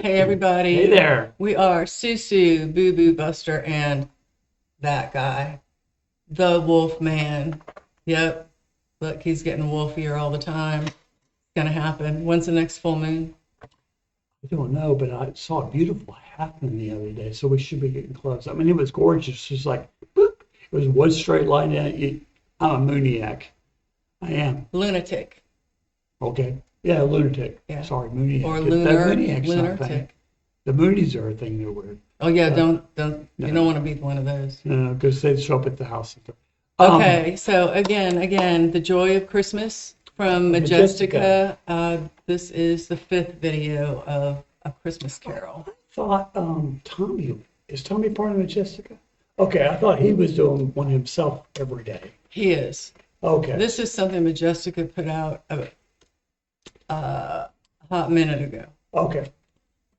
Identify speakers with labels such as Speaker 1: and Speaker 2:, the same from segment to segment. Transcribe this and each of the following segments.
Speaker 1: Hey everybody.
Speaker 2: Hey there.
Speaker 1: We are Susu, Boo Boo Buster, and that guy, the Wolf Man. Yep. Look, he's getting wolfier all the time. It's gonna happen. When's the next full moon?
Speaker 2: I don't know, but I saw a beautiful happening the other day, so we should be getting close. I mean, it was gorgeous. Just like, boop. It was one straight line. I'm a mooniac. I am.
Speaker 1: Lunatic.
Speaker 2: Okay. Yeah, lunatic.
Speaker 1: Yeah.
Speaker 2: Sorry, mooniac.
Speaker 1: Or
Speaker 2: That mooniac's not a thing.
Speaker 1: lunatic.
Speaker 2: The moonies are a thing. They're weird.
Speaker 1: Oh yeah,
Speaker 2: No.
Speaker 1: you don't want to be one of those.
Speaker 2: No, because they show up at the house.
Speaker 1: Okay, so again, the joy of Christmas from Majestica. This is the 5th video of A Christmas Carol.
Speaker 2: I thought is Tommy part of Majestica? Okay, I thought he was doing one himself every day.
Speaker 1: He is.
Speaker 2: Okay.
Speaker 1: This is something Majestica put out a hot minute ago,
Speaker 2: Okay.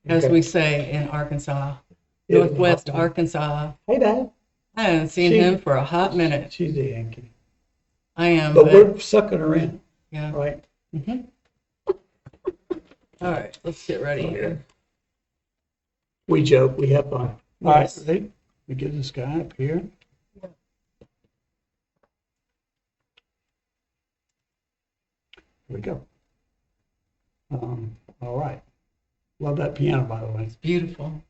Speaker 1: as
Speaker 2: Okay.
Speaker 1: we say in Arkansas,
Speaker 2: It was a
Speaker 1: Northwest
Speaker 2: hot minute.
Speaker 1: Arkansas.
Speaker 2: Hey, Dad.
Speaker 1: I haven't seen him for a hot minute.
Speaker 2: She's a Yankee.
Speaker 1: I am,
Speaker 2: But
Speaker 1: but
Speaker 2: we're sucking her in,
Speaker 1: yeah.
Speaker 2: right?
Speaker 1: Mhm. All right, let's get ready here.
Speaker 2: We joke, we have fun. All
Speaker 1: Yes.
Speaker 2: right, ready? We get this guy up here. Here we go. All right. Love that piano, by the way.
Speaker 1: It's beautiful.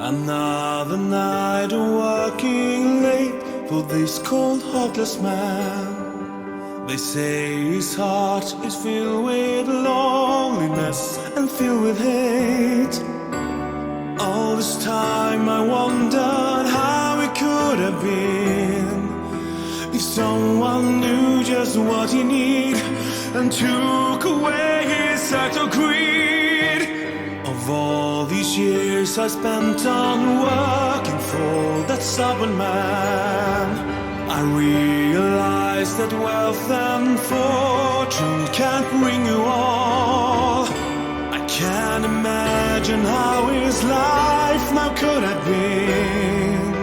Speaker 3: Another night of working late for this cold, heartless man. They say his heart is filled with loneliness and filled with hate. All this time I wondered how it could have been if someone knew just what he needed and took away his act of greed. Of all these years I spent on working for that stubborn man, I realized that wealth and fortune can't bring you all. I can't imagine how his life now could have been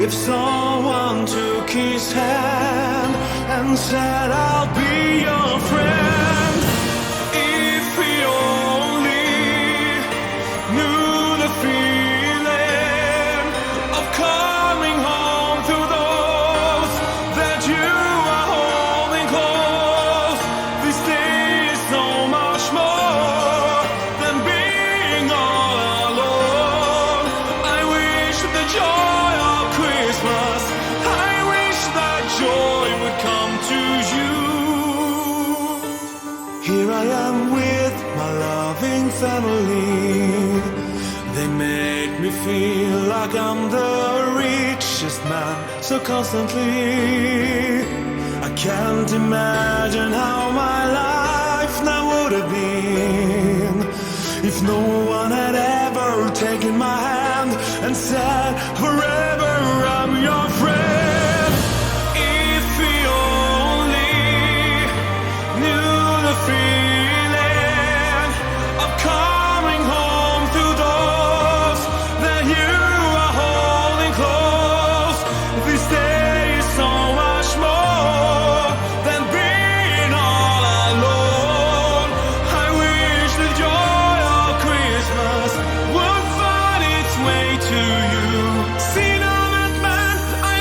Speaker 3: if someone took his hand and said, I'll be your friend. If he only knew the feeling of coming home to those that you are holding close. This day is so much more than being all alone. I wish the joy of Christmas, I wish that joy would come to you. Here I am with my loving family. They make me feel like I'm the richest man so constantly. I can't imagine how my life now would have been if no one had ever taken my hand and said, forever I'm your friend. If we only knew the feeling of coming home to those that you are holding close. This day is so much more than being all alone. I wish the joy of Christmas would find its way to you. See now that man, I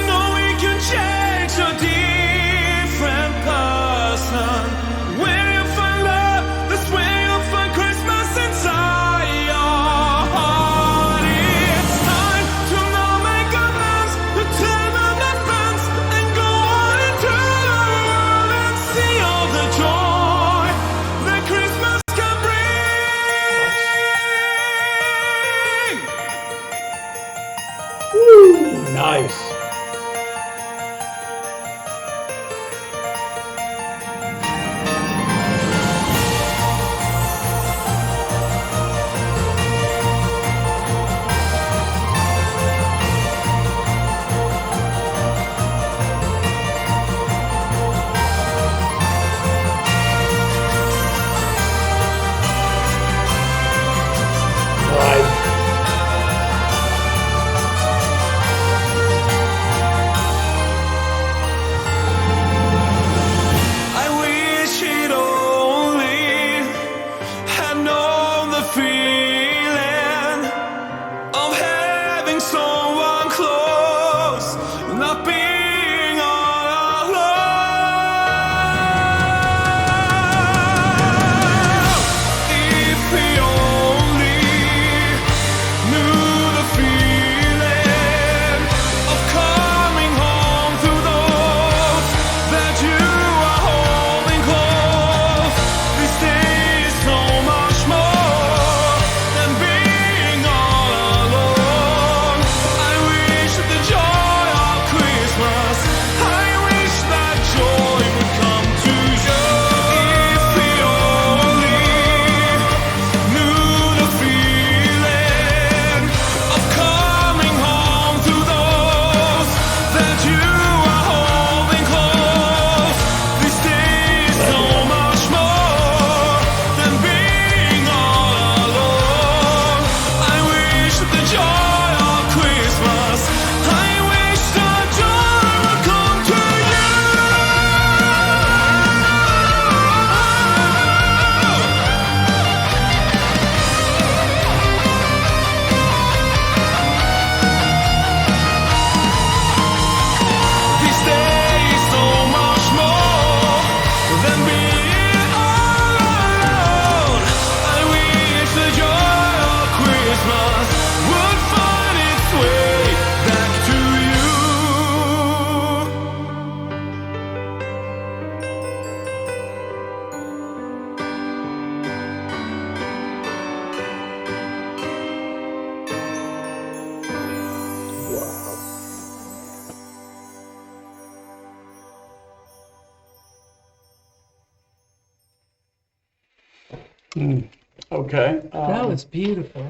Speaker 2: Okay.
Speaker 1: That was beautiful.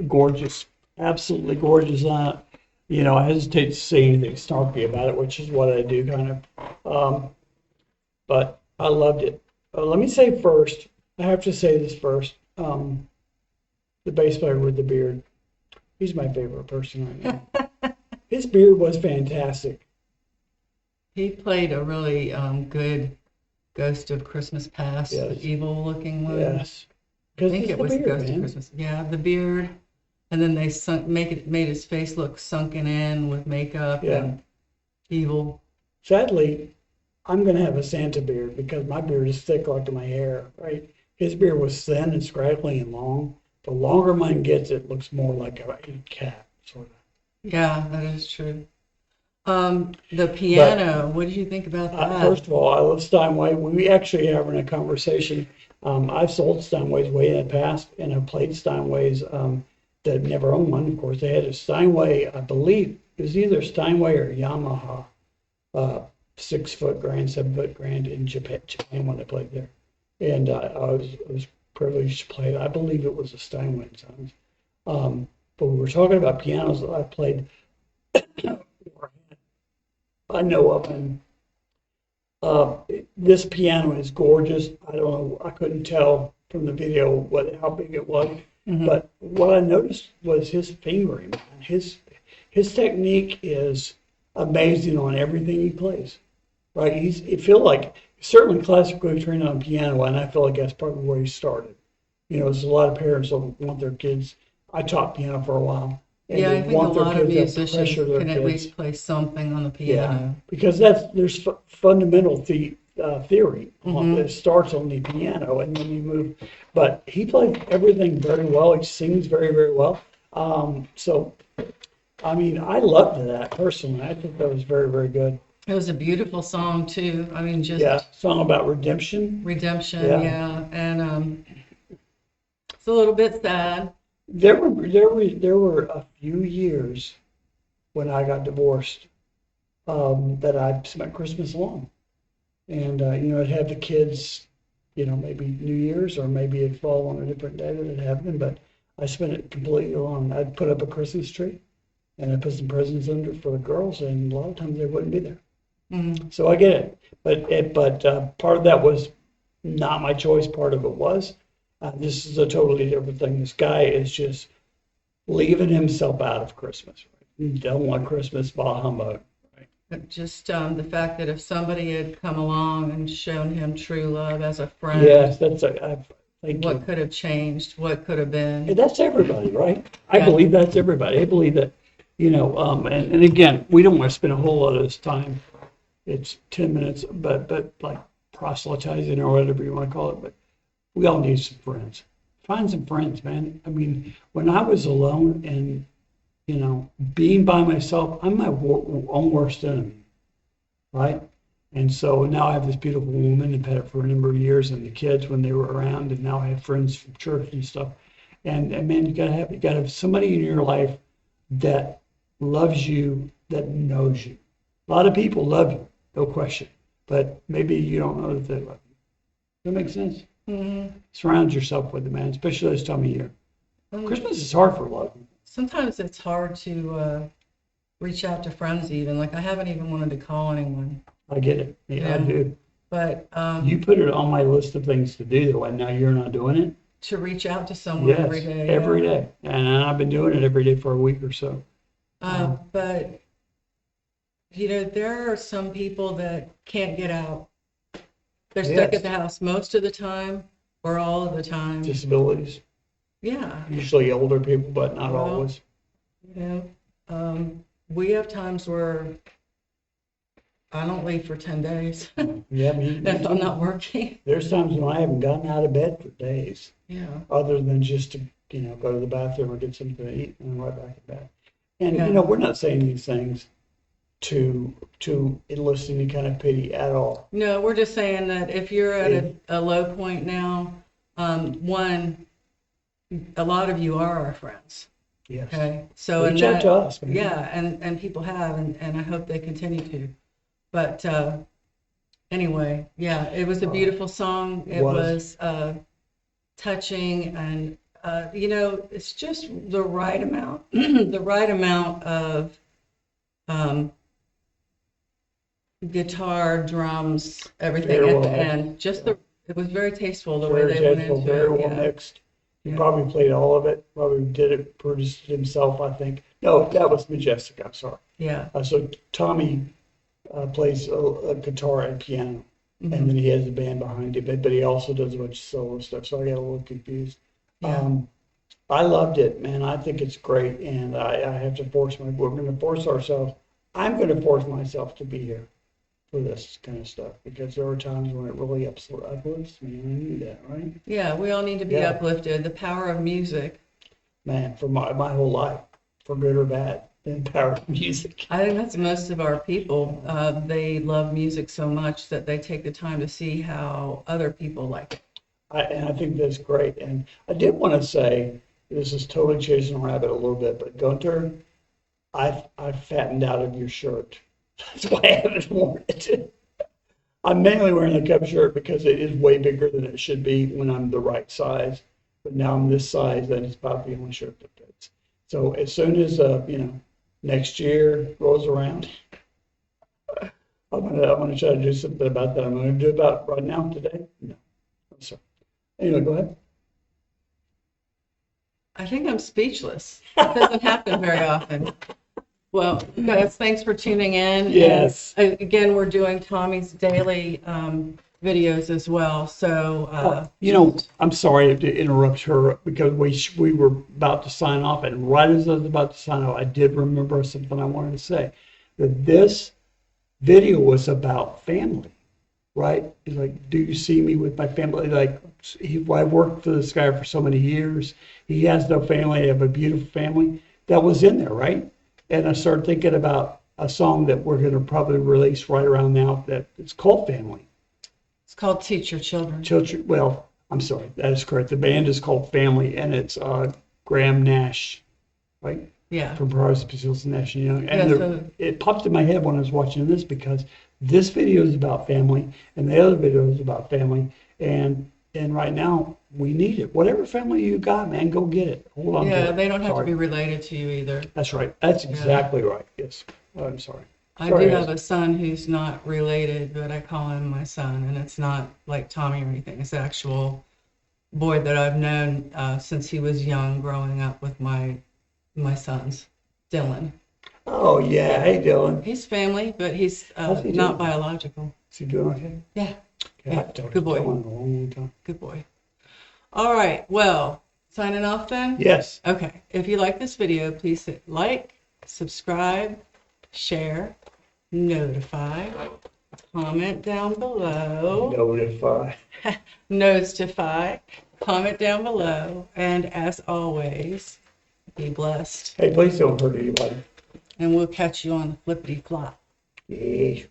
Speaker 2: Gorgeous, absolutely gorgeous. I hesitate to say anything snarky about it, which is what I do kind of. But I loved it. Let me say first, I have to say this first. The bass player with the beard, he's my favorite person right now. His beard was fantastic.
Speaker 1: He played a really good Ghost of Christmas Past,
Speaker 2: Yes.
Speaker 1: the evil-looking one.
Speaker 2: Yes.
Speaker 1: I think it was the Ghost of Christmas. Yeah, the beard, and then they made his face look sunken in with makeup and evil.
Speaker 2: Sadly, I'm going to have a Santa beard because my beard is thick like my hair, right? His beard was thin and scraggly and long. The longer mine gets, it looks more like a cat, sort of.
Speaker 1: Yeah, that is true. The piano, what did you think about that?
Speaker 2: First of all, I love Steinway. We actually are having a conversation. I've sold Steinways way in the past, and I've played Steinways that never owned one. Of course, they had a Steinway, I believe it was either Steinway or Yamaha, 6 foot grand, 7 foot grand in Japan when I played there. And I was privileged to play it. I believe it was a Steinway sound. But we were talking about pianos that I played. I know of, and this piano is gorgeous. I don't know, I couldn't tell from the video how big it was, but what I noticed was his fingering. His technique is amazing on everything he plays. Right? It feels like certainly classically trained on piano, and I feel like that's probably where he started. There's a lot of parents that want their kids. I taught piano for a while. And
Speaker 1: Yeah, I think a lot of musicians
Speaker 2: can
Speaker 1: can at least play something on the piano.
Speaker 2: Because there's fundamental theory that starts on the piano and then you move. But he played everything very well. He sings very, very well. So, I mean, I loved that personally. I think that was very, very good.
Speaker 1: It was a beautiful song too. I mean, just
Speaker 2: song about redemption.
Speaker 1: Redemption, yeah. And it's a little bit sad.
Speaker 2: There were a few years when I got divorced that I spent Christmas alone, and I'd have the kids, maybe New Year's or maybe it'd fall on a different day that I'd have them, but I spent it completely alone. I'd put up a Christmas tree, and I put some presents under for the girls, and a lot of times they wouldn't be there. So I get it, but part of that was not my choice. Part of it was. This is a totally different thing. This guy is just leaving himself out of Christmas. Right? He don't want Christmas, bah humbug. Right?
Speaker 1: But just the fact that if somebody had come along and shown him true love as a friend,
Speaker 2: Yes,
Speaker 1: what could have changed, what could have been.
Speaker 2: And that's everybody, right? I believe that's everybody. I believe that, and again, we don't want to spend a whole lot of this time. It's 10 minutes, but like proselytizing or whatever you want to call it, but we all need some friends. Find some friends, man. I mean, when I was alone and, being by myself, I'm my own worst enemy, right? And so now I have this beautiful woman and had it for a number of years, and the kids when they were around, and now I have friends from church and stuff. And man, you gotta have somebody in your life that loves you, that knows you. A lot of people love you, no question, but maybe you don't know that they love you. Does that make sense? Surround yourself with it, man, especially this time of year. Christmas is hard for a lot of people.
Speaker 1: Sometimes it's hard to reach out to friends even. Like I haven't even wanted to call anyone.
Speaker 2: I get it. Yeah, I do.
Speaker 1: But
Speaker 2: you put it on my list of things to do, though, and now you're not doing it.
Speaker 1: To reach out to someone every day.
Speaker 2: Every day. And I've been doing it every day for a week or so.
Speaker 1: But, there are some people that can't get out. They're stuck at the house most of the time or all of the time.
Speaker 2: Disabilities.
Speaker 1: Yeah.
Speaker 2: Usually older people, but not always.
Speaker 1: We have times where I don't leave for 10 days.
Speaker 2: Yeah,
Speaker 1: if I'm not working.
Speaker 2: There's times when I haven't gotten out of bed for days.
Speaker 1: Yeah.
Speaker 2: Other than just to, go to the bathroom or get something to eat and right back in bed. And, we're not saying these things to enlist any kind of pity at all.
Speaker 1: No, we're just saying that if you're at a low point now, one, a lot of you are our friends.
Speaker 2: Yes.
Speaker 1: Okay. So
Speaker 2: reach out to us. Man.
Speaker 1: Yeah, and people have, and I hope they continue to. But anyway, yeah, it was a beautiful song. It was touching, and it's just the right amount, the right amount of guitar, drums, everything
Speaker 2: Very
Speaker 1: at
Speaker 2: well
Speaker 1: the
Speaker 2: mixed.
Speaker 1: end. It was very tasteful the way
Speaker 2: Very
Speaker 1: they went
Speaker 2: tasteful,
Speaker 1: into
Speaker 2: very
Speaker 1: it.
Speaker 2: well
Speaker 1: Yeah.
Speaker 2: mixed. He
Speaker 1: Yeah.
Speaker 2: probably played all of it, probably did it, produced it himself, I think. No, that was Majestic, I'm sorry.
Speaker 1: Yeah.
Speaker 2: So Tommy plays a guitar and piano,
Speaker 1: Mhm.
Speaker 2: and then he has a band behind him, but he also does a bunch of solo stuff, so I got a little confused.
Speaker 1: Yeah.
Speaker 2: I loved it, man. I think it's great, and I have to we're going to force ourselves. I'm going to force myself to be here for this kind of stuff, because there are times when it really uplifts me, and I need that, right?
Speaker 1: Yeah, we all need to be
Speaker 2: Yeah.
Speaker 1: uplifted. The power of music.
Speaker 2: Man, for my whole life, for good or bad, the power of music.
Speaker 1: I think that's most of our people. They love music so much that they take the time to see how other people like it.
Speaker 2: And I think that's great. And I did want to say, this is totally chasing a rabbit a little bit, but Gunter, I've fattened out of your shirt. That's why I haven't worn it. I'm mainly wearing the cup shirt because it is way bigger than it should be when I'm the right size. But now I'm this size, and it's about the only shirt that fits. So as soon as next year rolls around, I'm gonna try to do something about that. I'm gonna do about right now today. No, I'm sorry. Anyway, go ahead.
Speaker 1: I think I'm speechless. It doesn't happen very often. Well, guys, thanks for tuning in.
Speaker 2: Yes.
Speaker 1: And, again, we're doing Tommy's daily videos as well. So,
Speaker 2: I'm sorry to interrupt her because we were about to sign off, and right as I was about to sign off, I did remember something I wanted to say. That this video was about family, right? It's like, do you see me with my family? Like, I worked for this guy for so many years. He has no family. I have a beautiful family. That was in there, right? And I started thinking about a song that we're going to probably release right around now that it's called Family.
Speaker 1: it's called Teach Your Children.
Speaker 2: Children, well, I'm sorry, that is correct. The band is called Family, and it's Graham Nash, right?
Speaker 1: Yeah.
Speaker 2: From Progressive Seals and Nash and Young.
Speaker 1: Yeah,
Speaker 2: And
Speaker 1: so-
Speaker 2: it popped in my head when I was watching this because this video is about family, and the other video is about family, and right now we need it. Whatever family you got, man, go get it. Hold on.
Speaker 1: Yeah,
Speaker 2: to it.
Speaker 1: they don't have to
Speaker 2: Sorry.
Speaker 1: be related to you either.
Speaker 2: That's right. That's exactly right. Yes. Oh, I'm sorry.
Speaker 1: I
Speaker 2: Sorry,
Speaker 1: do
Speaker 2: guys.
Speaker 1: have a son who's not related, but I call him my son, and it's not like Tommy or anything. It's an actual boy that I've known since he was young, growing up with my sons, Dylan.
Speaker 2: Oh yeah. Hey, Dylan.
Speaker 1: He's family, but he's
Speaker 2: How's he
Speaker 1: not
Speaker 2: doing?
Speaker 1: biological.
Speaker 2: Is he doing okay?
Speaker 1: Yeah,
Speaker 2: Okay,
Speaker 1: Yeah,
Speaker 2: I've talked
Speaker 1: good
Speaker 2: to
Speaker 1: boy.
Speaker 2: Dylan in a long time.
Speaker 1: good boy. All right, well, signing off then?
Speaker 2: Yes.
Speaker 1: Okay, if you like this video, please hit like, subscribe, share, notify, comment down below, notify, comment down below, and as always, be blessed.
Speaker 2: Hey, please don't hurt anybody.
Speaker 1: And we'll catch you on the flippity flop.
Speaker 2: Yes.